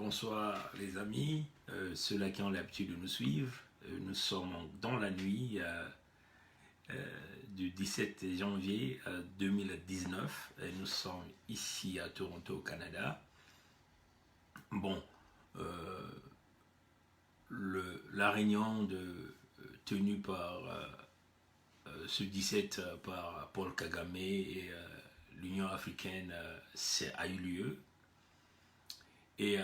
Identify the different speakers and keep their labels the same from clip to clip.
Speaker 1: Bonsoir les amis, ceux-là qui ont l'habitude de nous suivre. Nous sommes dans la nuit du 17 janvier 2019 et nous sommes ici à Toronto, au Canada. Bon, la réunion tenue par ce 17 par Paul Kagame et l'Union africaine a eu lieu. Et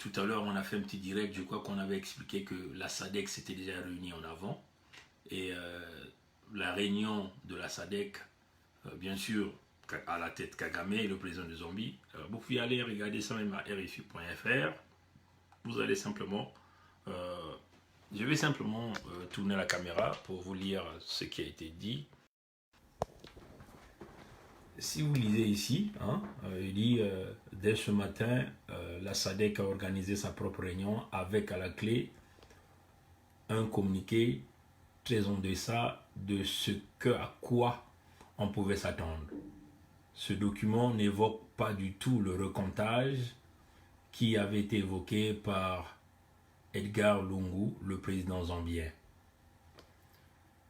Speaker 1: tout à l'heure, on a fait un petit direct. Je crois qu'on avait expliqué que la SADC s'était déjà réunie en avant. Et la réunion de la SADC, bien sûr, à la tête Kagame et le président de Zambie. Vous pouvez aller regarder ça même à RFI.fr. Vous allez simplement... je vais simplement tourner la caméra pour vous lire ce qui a été dit. Si vous lisez ici, il dit dès ce matin, la SADC a organisé sa propre réunion avec à la clé un communiqué très en deçà de ce à quoi on pouvait s'attendre. Ce document n'évoque pas du tout le recomptage qui avait été évoqué par Edgar Lungu, le président zambien,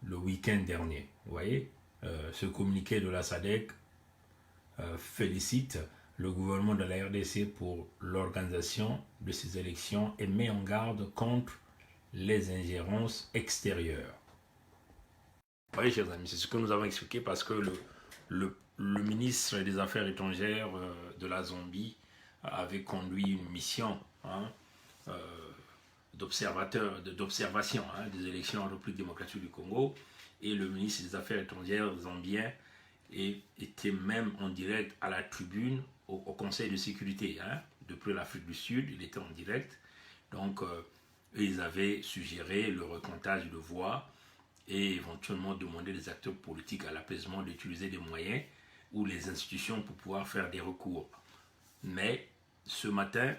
Speaker 1: le week-end dernier. Vous voyez, ce communiqué de la SADC félicite le gouvernement de la RDC pour l'organisation de ces élections et met en garde contre les ingérences extérieures. Vous voyez, chers amis, c'est ce que nous avons expliqué parce que le ministre des Affaires étrangères de la Zambie avait conduit une mission d'observation des élections en République démocratique du Congo, et le ministre des Affaires étrangères zambien était même en direct à la tribune au Conseil de sécurité. Depuis l'Afrique du Sud, il était en direct. Donc, ils avaient suggéré le recomptage de voix et éventuellement demander aux acteurs politiques à l'apaisement d'utiliser des moyens ou les institutions pour pouvoir faire des recours. Mais ce matin,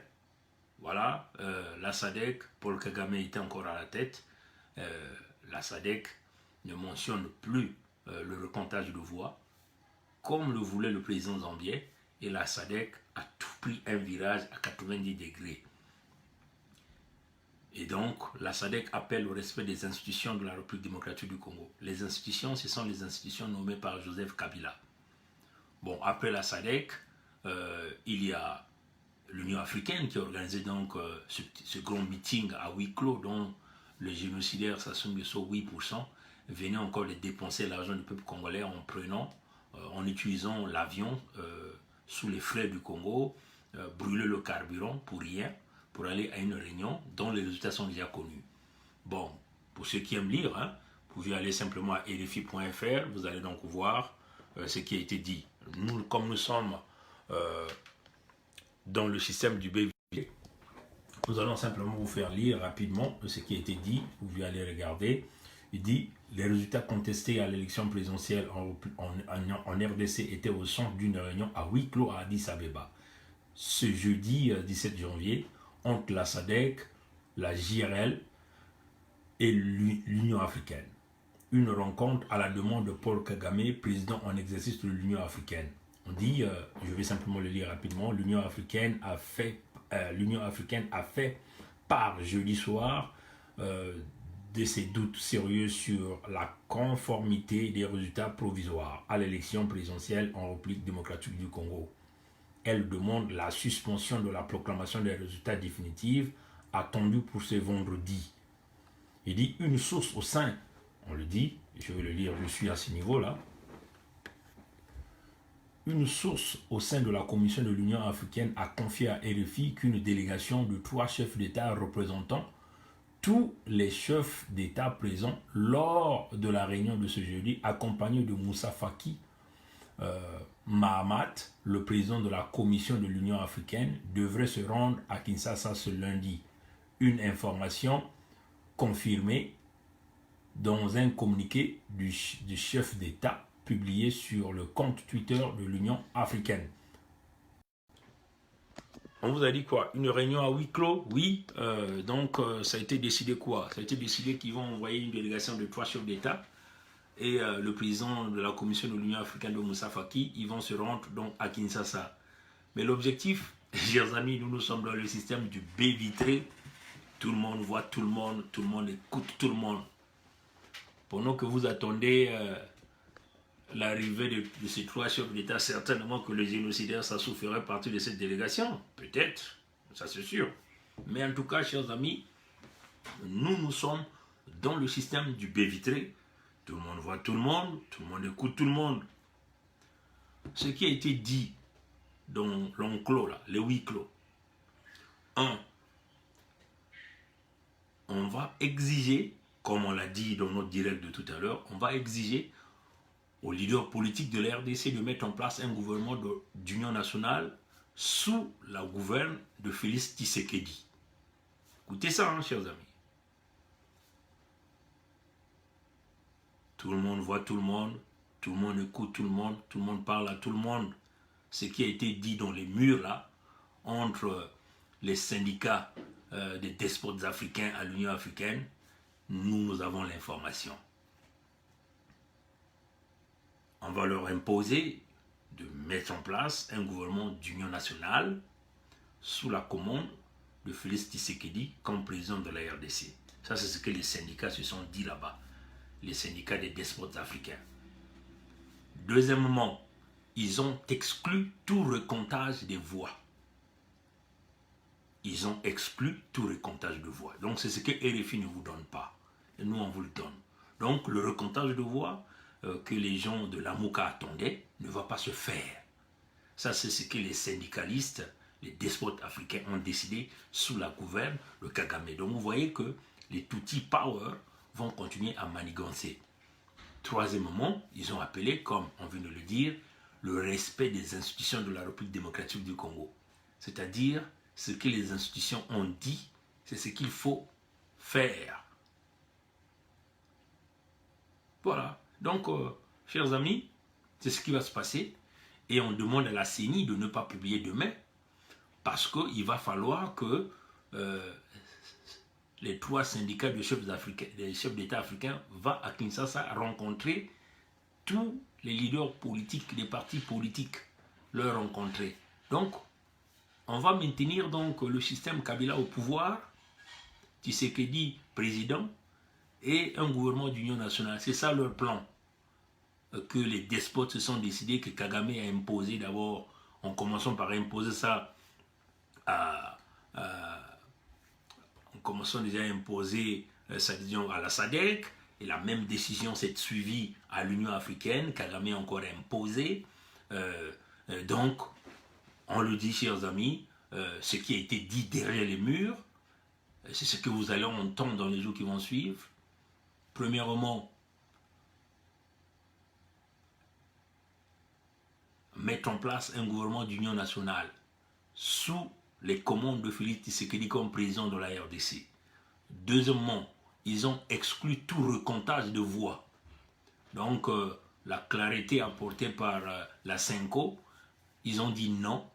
Speaker 1: voilà, la SADC, Paul Kagame était encore à la tête. La SADC ne mentionne plus le recomptage de voix, comme le voulait le président zambien, et la SADC a tout pris un virage à 90 degrés. Et donc, la SADC appelle au respect des institutions de la République démocratique du Congo. Les institutions, ce sont les institutions nommées par Joseph Kabila. Bon, après la SADC, il y a l'Union africaine qui a organisé donc ce grand meeting à huis clos, dont le génocidaire Sassou Nguesso, 8%, venait encore de dépenser l'argent du peuple congolais en utilisant l'avion sous les fleuves du Congo, brûler le carburant pour rien, pour aller à une réunion dont les résultats sont déjà connus. Bon, pour ceux qui aiment lire, vous pouvez aller simplement à RFI.fr, vous allez donc voir ce qui a été dit. Nous, comme nous sommes dans le système du BVG, nous allons simplement vous faire lire rapidement ce qui a été dit. Vous pouvez aller regarder. Il dit « Les résultats contestés à l'élection présidentielle en RDC étaient au centre d'une réunion à huis clos à Addis Abeba. Ce jeudi 17 janvier, entre la SADC, la JRL et l'Union africaine. Une rencontre à la demande de Paul Kagame, président en exercice de l'Union africaine. » On dit, je vais simplement le lire rapidement, l'Union africaine a fait part jeudi soir de ses doutes sérieux sur la conformité des résultats provisoires à l'élection présidentielle en République démocratique du Congo. Elle demande la suspension de la proclamation des résultats définitifs attendus pour ce vendredi. Il dit une source au sein, on le dit, je vais le lire, je suis à ce niveau-là. Une source au sein de la Commission de l'Union africaine a confié à RFI qu'une délégation de 3 chefs d'État représentant tous les chefs d'État présents lors de la réunion de ce jeudi, accompagnés de Moussa Faki Mahamat, le président de la Commission de l'Union africaine, devrait se rendre à Kinshasa ce lundi. Une information confirmée dans un communiqué du chef d'État publié sur le compte Twitter de l'Union africaine. On vous a dit quoi? Une réunion à huis clos? Oui. Donc, ça a été décidé quoi? Ça a été décidé qu'ils vont envoyer une délégation de 3 chefs d'État et le président de la Commission de l'Union africaine de Moussa Faki. Ils vont se rendre donc à Kinshasa. Mais l'objectif, Chers amis, nous sommes dans le système du baie vitré. Tout le monde voit tout le monde écoute tout le monde. Pendant que vous attendez l'arrivée de ces 3 chefs d'État, certainement que le génocidaire Sassou ferait partie de cette délégation. Peut-être, ça c'est sûr. Mais en tout cas, chers amis, nous sommes dans le système du baie vitré. Tout le monde voit tout le monde écoute tout le monde. Ce qui a été dit dans l'enclos, les huis clos. 1. On va exiger, comme on l'a dit dans notre direct de tout à l'heure, on va exiger aux leaders politiques de la RDC de mettre en place un gouvernement d'union nationale sous la gouverne de Félix Tshisekedi. Écoutez ça, hein, chers amis. Tout le monde voit tout le monde écoute tout le monde parle à tout le monde. Ce qui a été dit dans les murs là, entre les syndicats des despotes africains à l'Union africaine, nous avons l'information. On va leur imposer de mettre en place un gouvernement d'union nationale sous la commande de Félix Tshisekedi comme président de la RDC. Ça, c'est ce que les syndicats se sont dit là-bas, les syndicats des despotes africains. Deuxièmement, ils ont exclu tout recomptage des voix. Ils ont exclu tout recomptage de voix. Donc, c'est ce que RFI ne vous donne pas. Et nous, on vous le donne. Donc, le recomptage de voix que les gens de la Mouka attendaient ne va pas se faire. Ça, c'est ce que les syndicalistes, les despotes africains ont décidé sous la gouverne de Kagame. Donc, vous voyez que les Tutsi Power vont continuer à manigancer. Troisièmement, ils ont appelé, comme on vient de le dire, le respect des institutions de la République démocratique du Congo. C'est-à-dire, ce que les institutions ont dit, c'est ce qu'il faut faire. Voilà. Donc, chers amis, c'est ce qui va se passer. Et on demande à la CENI de ne pas publier demain, parce qu'il va falloir que les 3 syndicats de chefs d'État africains vont à Kinshasa rencontrer tous les leaders politiques, des partis politiques, leur rencontrer. Donc, on va maintenir donc le système Kabila au pouvoir, Tshisekedi président, et un gouvernement d'union nationale. C'est ça leur plan. Que les despotes se sont décidés, que Kagame a imposé d'abord, en commençant par imposer ça en commençant déjà à imposer sa décision à la SADC, et la même décision s'est suivie à l'Union africaine, Kagame a encore imposé. Donc, on le dit, chers amis, ce qui a été dit derrière les murs, c'est ce que vous allez entendre dans les jours qui vont suivre. Premièrement, mettre en place un gouvernement d'union nationale sous les commandes de Félix Tshisekedi comme président de la RDC. Deuxièmement, ils ont exclu tout recomptage de voix. Donc, la clarté apportée par la CENCO, ils ont dit non.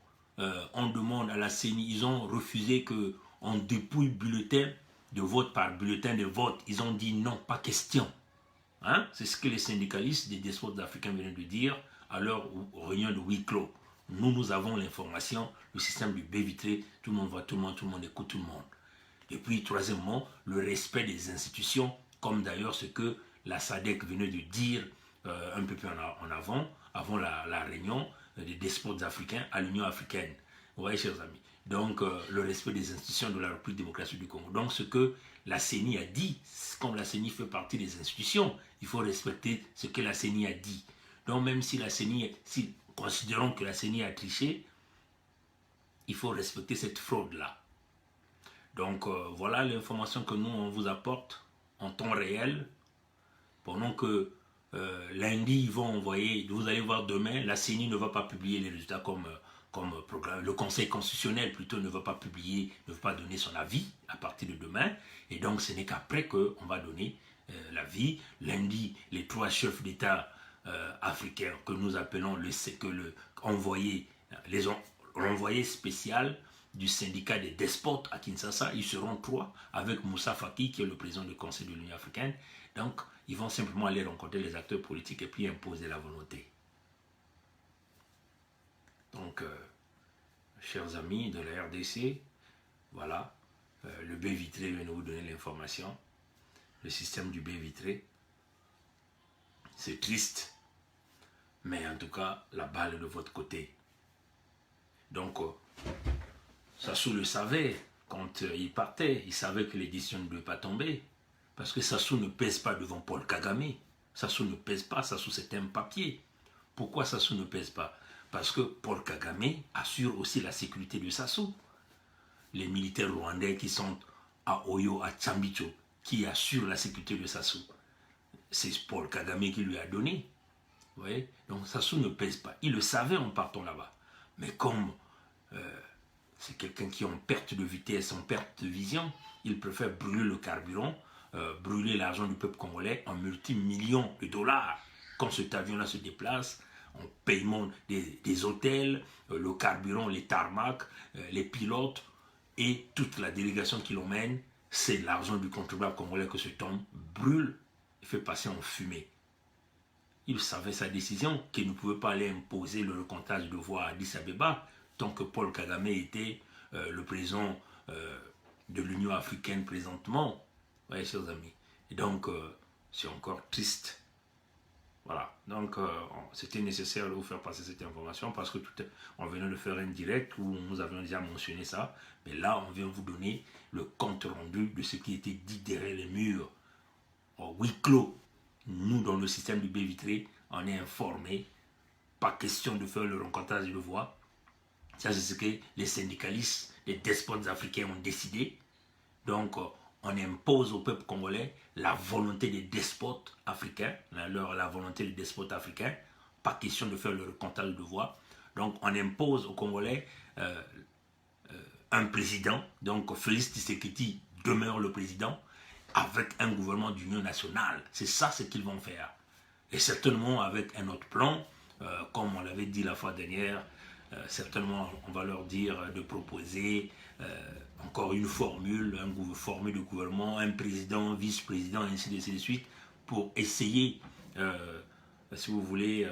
Speaker 1: On demande à la CENI, ils ont refusé qu'on dépouille bulletin de vote par bulletin de vote. Ils ont dit non, pas question. Hein? C'est ce que les syndicalistes des despotes africains viennent de dire à leur réunion de huis clos. Nous avons l'information, le système du baie vitré, tout le monde voit tout le monde écoute tout le monde. Et puis, troisièmement, le respect des institutions, comme d'ailleurs ce que la SADC venait de dire un peu plus en avant la réunion des despotes africains à l'Union africaine. Vous voyez, chers amis. Donc, le respect des institutions de la République démocratique du Congo. Donc, ce que la CENI a dit, comme la CENI fait partie des institutions, il faut respecter ce que la CENI a dit. Donc, même si la CENI, si considérons que la CENI a triché, il faut respecter cette fraude-là. Donc, voilà l'information que nous, on vous apporte en temps réel. Pendant que lundi, ils vont envoyer, vous allez voir demain, la CENI ne va pas publier les résultats comme programme. Le Conseil constitutionnel, plutôt, ne va pas publier, ne va pas donner son avis à partir de demain. Et donc, ce n'est qu'après qu'on va donner l'avis. Lundi, les 3 chefs d'État africains que nous appelons les envoyés spéciaux du syndicat des despotes à Kinshasa, ils seront 3 avec Moussa Faki qui est le président du Conseil de l'Union africaine. Donc, ils vont simplement aller rencontrer les acteurs politiques et puis imposer la volonté. Donc, chers amis de la RDC, voilà, le baie vitré vient de vous donner l'information. Le système du baie vitré, c'est triste, mais en tout cas, la balle est de votre côté. Donc, Sassou le savait quand il partait, il savait que les décisions ne devaient pas tomber, parce que Sassou ne pèse pas devant Paul Kagame. Sassou ne pèse pas, Sassou c'est un papier. Pourquoi Sassou ne pèse pas? Parce que Paul Kagame assure aussi la sécurité de Sassou. Les militaires rwandais qui sont à Oyo, à Tchambicho, qui assurent la sécurité de Sassou, c'est Paul Kagame qui lui a donné. Vous voyez? Donc Sassou ne pèse pas. Il le savait en partant là-bas. Mais comme c'est quelqu'un qui est en perte de vitesse, en perte de vision, il préfère brûler le carburant, brûler l'argent du peuple congolais en multimillions de dollars. Quand cet avion-là se déplace, en paiement des hôtels, le carburant, les tarmacs, les pilotes et toute la délégation qui l'emmène, c'est l'argent du contribuable congolais que cet homme brûle et fait passer en fumée. Il savait sa décision, qu'il ne pouvait pas aller imposer le recomptage de voix à Addis Abeba tant que Paul Kagame était le président de l'Union africaine présentement. Oui, chers amis. Et donc, c'est encore triste. Voilà. Donc, c'était nécessaire de vous faire passer cette information parce que on venait de faire un direct où nous avions déjà mentionné ça. Mais là, on vient vous donner le compte rendu de ce qui était dit derrière les murs. En huis clos. Nous, dans le système du baie vitré, on est informés. Pas question de faire le rencontrage de voix. Ça, c'est ce que les syndicalistes, les despotes africains ont décidé. Donc, on impose au peuple congolais la volonté des despotes africains, la volonté des despotes africains. Pas question de faire le rencontrage de voix. Donc, on impose aux Congolais un président. Donc, Félix Tshisekedi demeure le président, avec un gouvernement d'union nationale. C'est ça ce qu'ils vont faire. Et certainement avec un autre plan, comme on l'avait dit la fois dernière, certainement on va leur dire de proposer encore une formule, une formule de gouvernement, un président, vice-président, ainsi de suite, pour essayer, si vous voulez,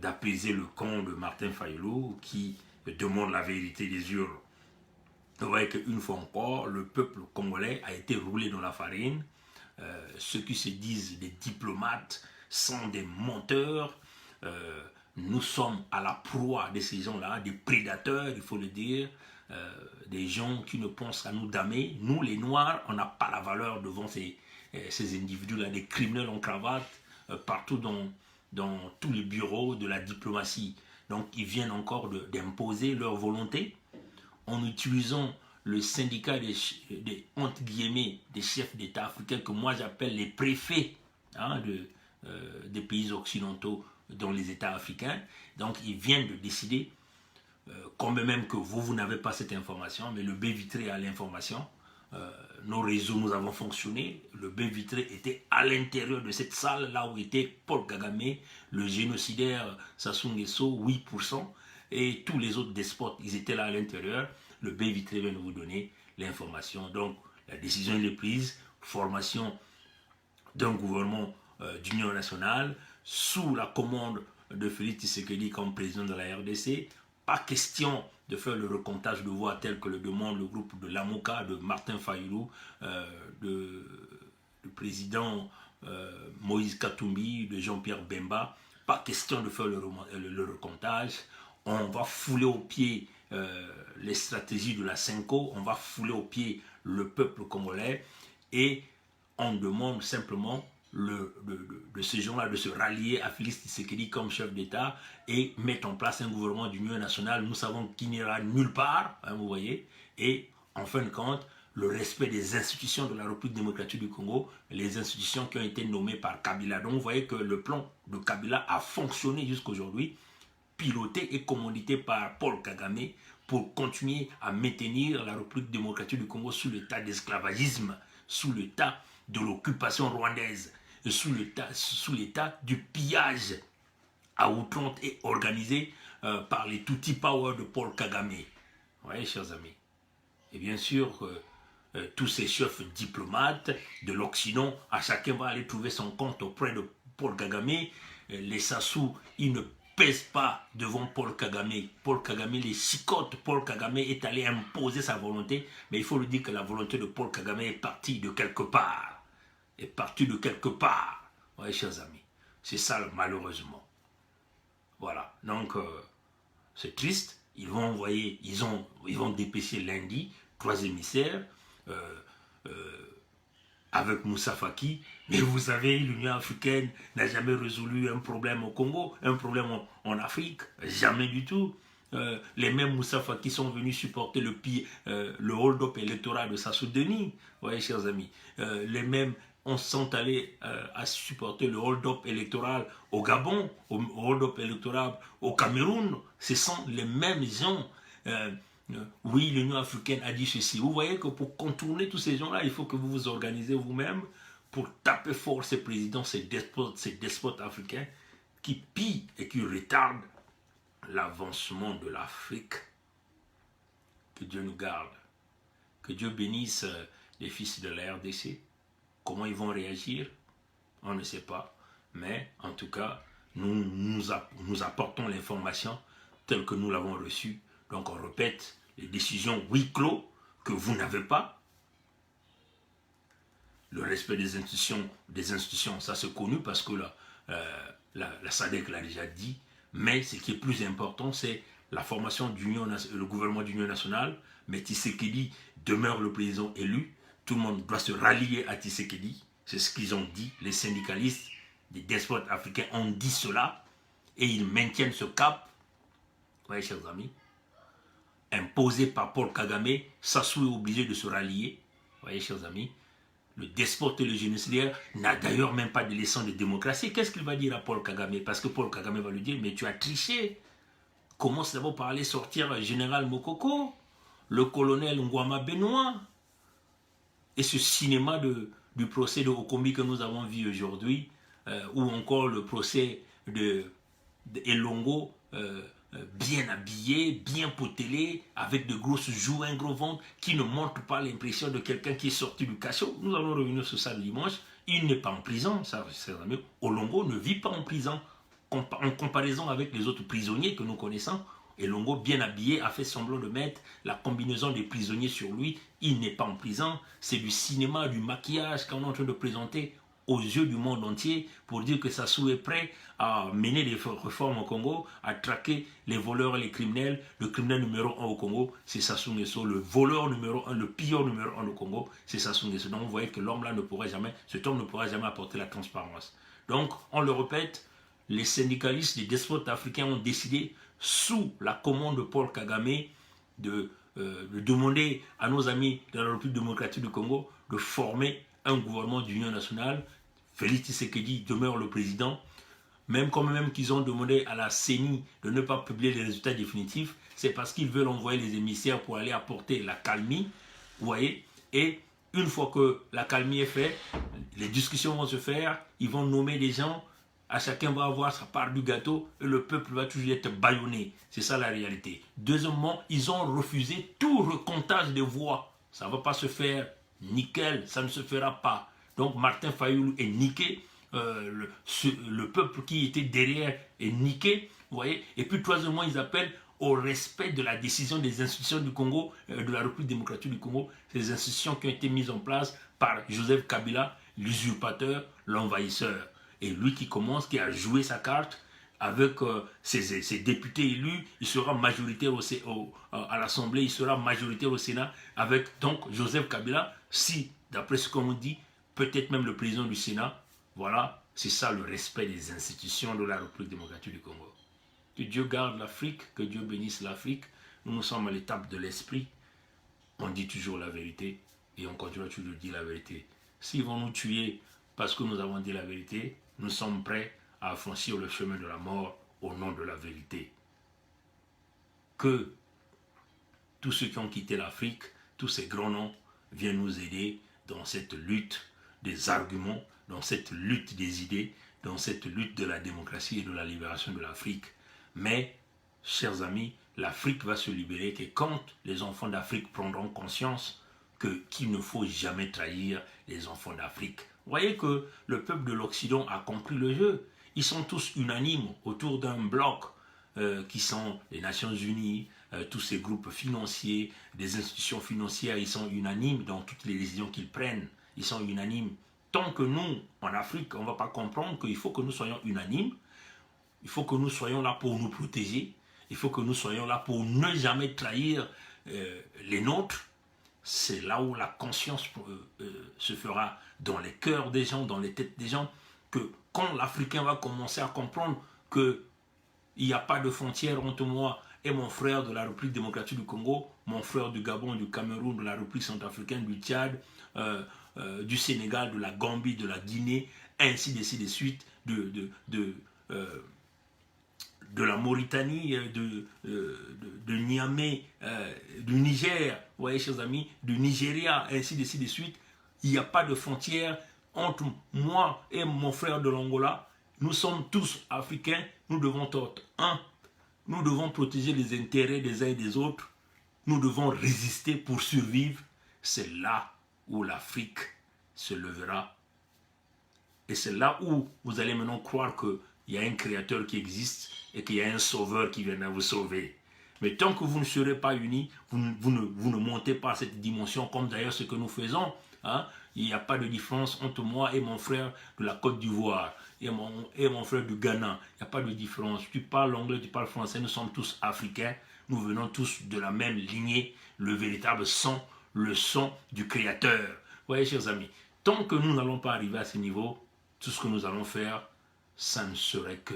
Speaker 1: d'apaiser le camp de Martin Fayulu qui demande la vérité des urnes. Vous voyez qu'une fois encore, le peuple congolais a été roulé dans la farine. Ceux qui se disent des diplomates sont des menteurs. Nous sommes à la proie de ces gens-là, des prédateurs, il faut le dire, des gens qui ne pensent qu'à nous damer. Nous, les Noirs, on n'a pas la valeur devant ces individus-là, des criminels en cravate, partout dans tous les bureaux de la diplomatie. Donc, ils viennent encore d'imposer leur volonté en utilisant le syndicat entre guillemets, des chefs d'État africains que moi j'appelle les préfets des pays occidentaux dans les États africains. Donc ils viennent de décider, quand même que vous n'avez pas cette information, mais le baie vitré a l'information. Nos réseaux, nous avons fonctionné. Le baie vitré était à l'intérieur de cette salle, là où était Paul Kagame, le génocidaire Sassou Nguesso, 8%. Et tous les autres despotes, ils étaient là à l'intérieur. Le baie vitré vient de vous donner l'information. Donc, la décision est prise, formation d'un gouvernement d'union nationale, sous la commande de Félix Tshisekedi comme président de la RDC. Pas question de faire le recomptage de voix tel que le demande le groupe de Lamoka, de Martin Fayulu, du président Moïse Katumbi, de Jean-Pierre Bemba. Pas question de faire le recomptage. On va fouler aux pieds les stratégies de la Cinco, on va fouler aux pieds le peuple congolais et on demande simplement de ces gens-là de se rallier à Félix Tshisekedi comme chef d'État et mettre en place un gouvernement d'union nationale. Nous savons qu'il n'ira nulle part, hein, vous voyez, et en fin de compte, le respect des institutions de la République démocratique du Congo, les institutions qui ont été nommées par Kabila. Donc vous voyez que le plan de Kabila a fonctionné jusqu'à aujourd'hui, piloté et commandité par Paul Kagame pour continuer à maintenir la République démocratique du Congo sous l'état d'esclavagisme, sous l'état de l'occupation rwandaise, sous l'état du pillage à outrance et organisé par les Tutsi Power de Paul Kagame. Vous voyez, chers amis. Et bien sûr, tous ces chefs diplomates de l'Occident, à chacun va aller trouver son compte auprès de Paul Kagame. Les Sassou, ils ne pèsent pas devant Paul Kagame. Paul Kagame les chicote. Paul Kagame est allé imposer sa volonté. Mais il faut lui dire que la volonté de Paul Kagame est partie de quelque part. Est partie de quelque part. Oui, chers amis. C'est ça, malheureusement. Voilà. Donc, c'est triste. Ils vont envoyer, ils vont dépêcher lundi 3 émissaires avec Moussa Faki. Mais vous savez, l'Union africaine n'a jamais résolu un problème au Congo, un problème en Afrique. Jamais du tout. Les mêmes Moussa Faki sont venus supporter le hold-up électoral de Sassou Denis. Vous voyez, chers amis. Les mêmes sont allés à supporter le hold-up électoral au Gabon, au hold-up électoral au Cameroun. Ce sont les mêmes gens. Oui, l'Union africaine a dit ceci. Vous voyez que pour contourner tous ces gens-là, il faut que vous vous organisez vous-même pour taper fort ces présidents, ces despotes africains qui pillent et qui retardent l'avancement de l'Afrique. Que Dieu nous garde. Que Dieu bénisse les fils de la RDC. Comment ils vont réagir, on ne sait pas. Mais en tout cas, nous apportons l'information telle que nous l'avons reçue. Donc on répète les décisions huis clos que vous n'avez pas. Le respect des institutions, ça c'est connu parce que la SADC l'a déjà dit. Mais ce qui est plus important, c'est la formation le gouvernement d'union nationale. Mais Tshisekedi demeure le président élu. Tout le monde doit se rallier à Tshisekedi. C'est ce qu'ils ont dit. Les syndicalistes, les despotes africains ont dit cela. Et ils maintiennent ce cap. Vous voyez, chers amis. Imposé par Paul Kagame, Sassou est obligé de se rallier. Vous voyez, chers amis. Le despote et le génocidaire n'a d'ailleurs même pas de leçon de démocratie. Qu'est-ce qu'il va dire à Paul Kagame? Parce que Paul Kagame va lui dire, mais tu as triché. Commence d'abord par aller sortir le général Mokoko, le colonel Ngwama Benoît. Et ce cinéma du procès de Okombi que nous avons vu aujourd'hui, ou encore le procès de Elongo, bien habillé, bien potelé, avec de grosses joues, un gros ventre, qui ne montre pas l'impression de quelqu'un qui est sorti du cachot. Nous allons revenir sur ça le dimanche. Il n'est pas en prison, ça, Olongo ne vit pas en prison, en comparaison avec les autres prisonniers que nous connaissons. Elongo, bien habillé, a fait semblant de mettre la combinaison des prisonniers sur lui. Il n'est pas en prison. C'est du cinéma, du maquillage qu'on est en train de présenter aux yeux du monde entier pour dire que Sassou est prêt à mener des réformes au Congo, à traquer les voleurs et les criminels. Le criminel numéro 1 au Congo, c'est Sassou Nguesso. Le voleur numéro 1, le pilleur numéro 1 au Congo, c'est Sassou Nguesso. Donc vous voyez que l'homme là cet homme ne pourra jamais apporter la transparence. Donc on le répète, les syndicalistes, les despotes africains ont décidé sous la commande de Paul Kagame de demander à nos amis de la République démocratique du Congo de former un gouvernement d'union nationale. Félix Tshisekedi demeure le président. Même qu'ils ont demandé à la CENI de ne pas publier les résultats définitifs, c'est parce qu'ils veulent envoyer les émissaires pour aller apporter la calmie. Vous voyez. Et une fois que la calmie est faite, les discussions vont se faire, ils vont nommer des gens. À chacun va avoir sa part du gâteau et le peuple va toujours être bâillonné. C'est ça la réalité. Deuxièmement, ils ont refusé tout recomptage de voix. Ça ne va pas se faire nickel, ça ne se fera pas. Donc Martin Fayulu est niqué, le peuple qui était derrière est niqué. Vous voyez. Et puis troisièmement, ils appellent au respect de la décision des institutions du Congo, de la République démocratique du Congo, ces institutions qui ont été mises en place par Joseph Kabila, l'usurpateur, l'envahisseur. Et lui qui a joué sa carte avec ses députés élus, il sera majoritaire à l'Assemblée, il sera majoritaire au Sénat, avec donc Joseph Kabila, si, d'après ce qu'on dit, peut-être même le président du Sénat. Voilà, c'est ça le respect des institutions de la République démocratique du Congo. Que Dieu garde l'Afrique, que Dieu bénisse l'Afrique. Nous sommes à l'étape de l'esprit. On dit toujours la vérité et on continue toujours de dire la vérité. S'ils vont nous tuer parce que nous avons dit la vérité, nous sommes prêts à franchir le chemin de la mort au nom de la vérité. Que tous ceux qui ont quitté l'Afrique, tous ces grands noms, viennent nous aider dans cette lutte des arguments, dans cette lutte des idées, dans cette lutte de la démocratie et de la libération de l'Afrique. Mais, chers amis, l'Afrique va se libérer que quand les enfants d'Afrique prendront conscience qu'il ne faut jamais trahir les enfants d'Afrique. Vous voyez que le peuple de l'Occident a compris le jeu. ils sont tous unanimes autour d'un bloc qui sont les Nations Unies, tous ces groupes financiers, des institutions financières, ils sont unanimes dans toutes les décisions qu'ils prennent. Ils sont unanimes. Tant que nous, en Afrique, on ne va pas comprendre qu'il faut que nous soyons unanimes, il faut que nous soyons là pour nous protéger, il faut que nous soyons là pour ne jamais trahir les nôtres. C'est là où la conscience se fera dans les cœurs des gens, dans les têtes des gens, que quand l'Africain va commencer à comprendre qu'il n'y a pas de frontière entre moi et mon frère de la République démocratique du Congo, mon frère du Gabon, du Cameroun, de la République centrafricaine, du Tchad, du Sénégal, de la Gambie, de la Guinée, ainsi de suite, de la Mauritanie, de Niamey, du Niger, vous voyez chers amis, du Nigeria, ainsi de suite. Il n'y a pas de frontière entre moi et mon frère de l'Angola. Nous sommes tous africains, nous devons être un. Nous devons protéger les intérêts des uns et des autres. Nous devons résister pour survivre. C'est là où l'Afrique se levera. Et c'est là où vous allez maintenant croire qu'il y a un créateur qui existe et qu'il y a un sauveur qui viendra vous sauver. Mais tant que vous ne serez pas unis, vous ne montez pas à cette dimension, comme d'ailleurs ce que nous faisons. Hein? Il n'y a pas de différence entre moi et mon frère de la Côte d'Ivoire et mon frère du Ghana. Il n'y a pas de différence. Tu parles anglais, tu parles français, nous sommes tous africains. Nous venons tous de la même lignée, le véritable son, le son du Créateur. Vous voyez, chers amis, tant que nous n'allons pas arriver à ce niveau, tout ce que nous allons faire, ça ne serait que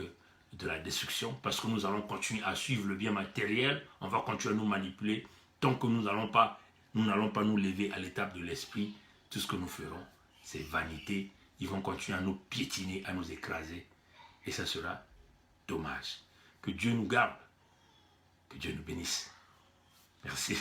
Speaker 1: de la destruction, parce que nous allons continuer à suivre le bien matériel, on va continuer à nous manipuler, tant que nous n'allons pas nous lever à l'étape de l'esprit, tout ce que nous ferons, c'est vanité, ils vont continuer à nous piétiner, à nous écraser, et ça sera dommage. Que Dieu nous garde, que Dieu nous bénisse. Merci.